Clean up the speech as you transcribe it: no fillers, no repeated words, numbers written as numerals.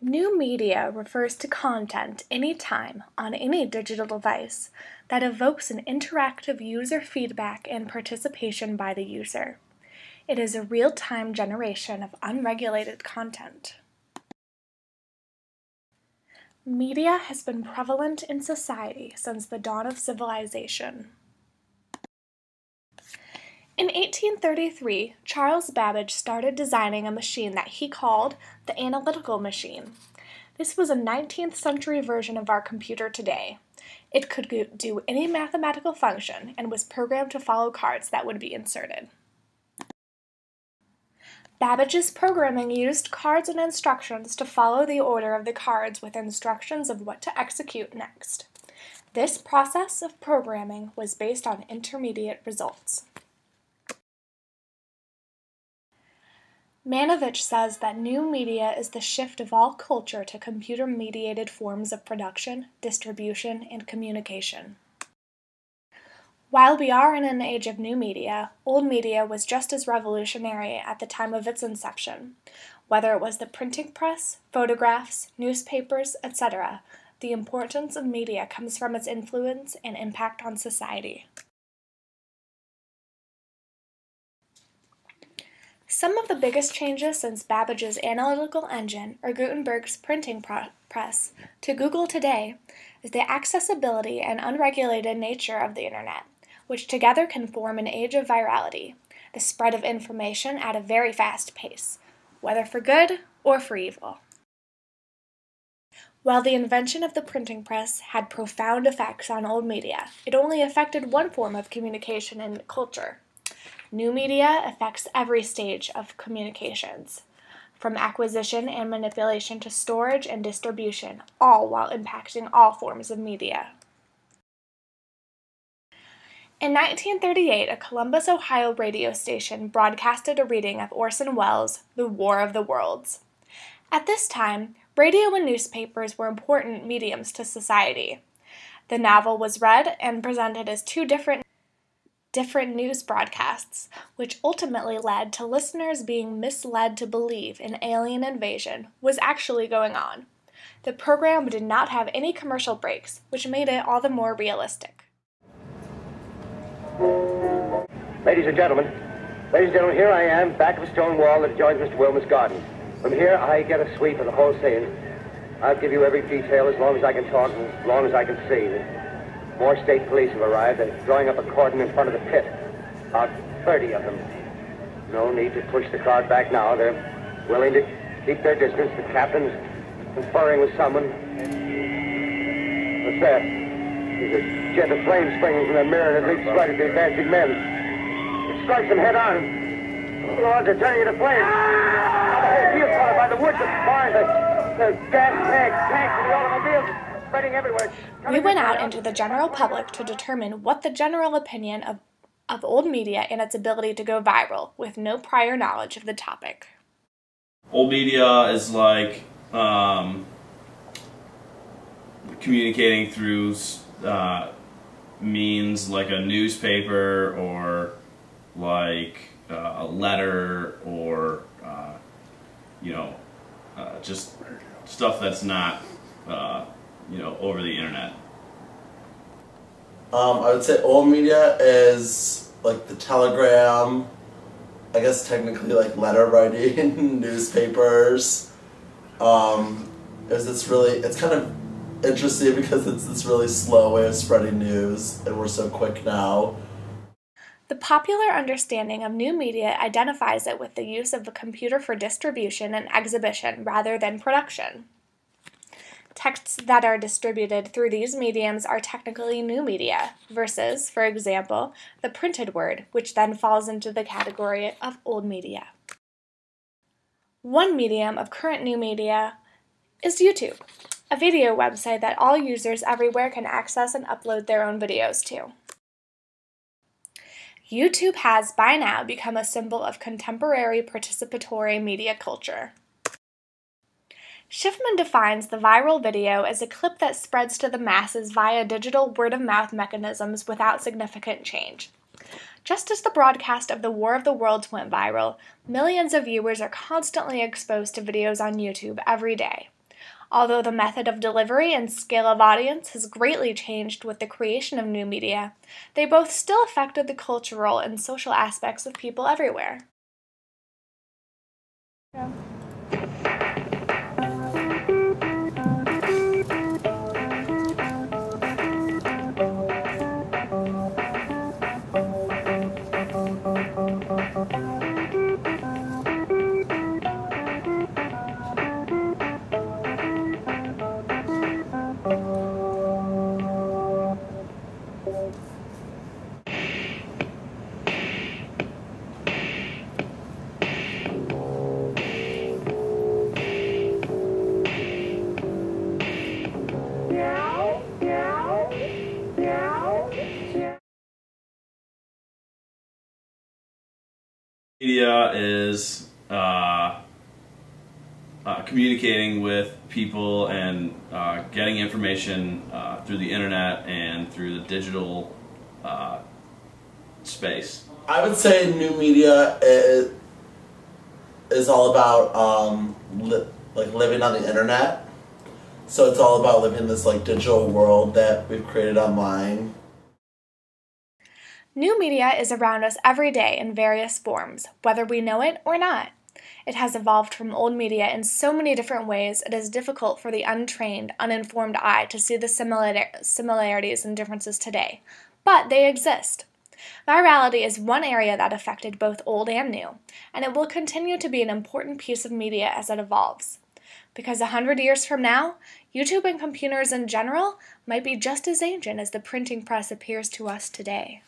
New media refers to content anytime on any digital device that evokes an interactive user feedback and participation by the user. It is a real-time generation of unregulated content. Media has been prevalent in society since the dawn of civilization. In 1833, Charles Babbage started designing a machine that he called the analytical machine. This was a 19th century version of our computer today. It could do any mathematical function and was programmed to follow cards that would be inserted. Babbage's programming used cards and instructions to follow the order of the cards with instructions of what to execute next. This process of programming was based on intermediate results. Manovich says that new media is the shift of all culture to computer-mediated forms of production, distribution, and communication. While we are in an age of new media, old media was just as revolutionary at the time of its inception. Whether it was the printing press, photographs, newspapers, etc., the importance of media comes from its influence and impact on society. Some of the biggest changes since Babbage's analytical engine or Gutenberg's printing press to Google today is the accessibility and unregulated nature of the Internet, which together can form an age of virality, the spread of information at a very fast pace, whether for good or for evil. While the invention of the printing press had profound effects on old media, it only affected one form of communication and culture. New media affects every stage of communications, from acquisition and manipulation to storage and distribution, all while impacting all forms of media. In 1938, a Columbus, Ohio radio station broadcasted a reading of Orson Welles' The War of the Worlds. At this time, radio and newspapers were important mediums to society. The novel was read and presented as two different news broadcasts, which ultimately led to listeners being misled to believe an alien invasion was actually going on. The program did not have any commercial breaks, which made it all the more realistic. Ladies and gentlemen, here I am, back of a stone wall that adjoins Mr. Wilmer's garden. From here, I get a sweep of the whole scene. I'll give you every detail as long as I can talk and as long as I can see. More state police have arrived. They're drawing up a cordon in front of the pit. About 30 of them. No need to push the crowd back now. They're willing to keep their distance. The captain's conferring with someone. What's that? There's a jet of flame springing from the mirror that leaps right at the advancing men. It strikes them head on. Lord, they're turning into flames. They feel caught by the woods, the barns, the gas tanks, and the automobiles. We went out into the general public to determine what the general opinion of old media and its ability to go viral with no prior knowledge of the topic. Old media is like communicating through means like a newspaper or like a letter or just stuff that's not over the internet. I would say old media is like the telegram, I guess technically like letter writing, newspapers. It's kind of interesting because it's this really slow way of spreading news and we're so quick now. The popular understanding of new media identifies it with the use of the computer for distribution and exhibition rather than production. Texts that are distributed through these mediums are technically new media, versus, for example, the printed word, which then falls into the category of old media. One medium of current new media is YouTube, a video website that all users everywhere can access and upload their own videos to. YouTube has by now become a symbol of contemporary participatory media culture. Schiffman defines the viral video as a clip that spreads to the masses via digital word-of-mouth mechanisms without significant change. Just as the broadcast of the War of the Worlds went viral, millions of viewers are constantly exposed to videos on YouTube every day. Although the method of delivery and scale of audience has greatly changed with the creation of new media, they both still affected the cultural and social aspects of people everywhere. Yeah. Media is communicating with people and getting information through the internet and through the digital space. I would say new media is all about living on the internet. So it's all about living in this digital world that we've created online. New media is around us every day in various forms, whether we know it or not. It has evolved from old media in so many different ways it is difficult for the untrained, uninformed eye to see the similarities and differences today. But they exist. Virality is one area that affected both old and new, and it will continue to be an important piece of media as it evolves. Because 100 years from now, YouTube and computers in general might be just as ancient as the printing press appears to us today.